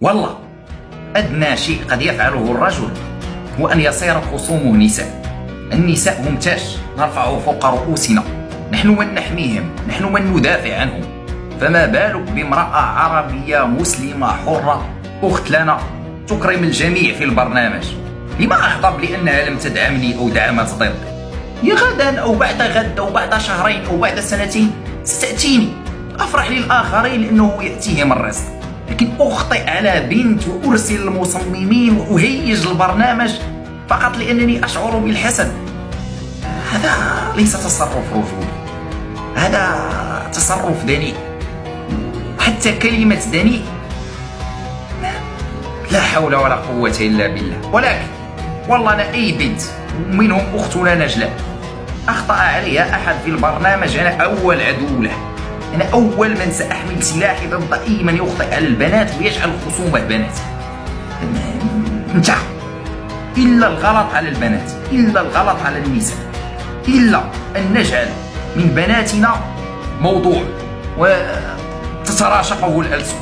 والله أدنى شيء قد يفعله الرجل هو أن يصير خصومه نساء. النساء هم تاج نرفعه فوق رؤوسنا، نحن من نحميهم، نحن من ندافع عنهم، فما بالك بامرأة عربية مسلمة حرة أخت لنا تكرم الجميع في البرنامج. لما أغضب لأنها لم تدعمني أو دعمت ضدي؟ يا غدا أو بعد غد أو بعد شهرين أو بعد سنتين ستأتيني، أفرح للآخرين لأنه يأتيهم الرزق، لكن أخطئ على بنت وأرسل المصممين وأهيج البرنامج فقط لأنني أشعر بالحسد. هذا ليس تصرف رجولي، هذا تصرف دنيء. حتى كلمة دنيء لا حول ولا قوة إلا بالله. ولكن والله أنا أي بنت منهم أختنا نجلاء أخطأ عليها أحد في البرنامج أنا أول عدو له، أنا أول من سأحمل سلاحي ضد أي من يخطئ على البنات ويجعل خصومه بنات. انت إلا الغلط على البنات، إلا الغلط على النساء، إلا أن نجعل من بناتنا موضوع وتتراشقه الألسن.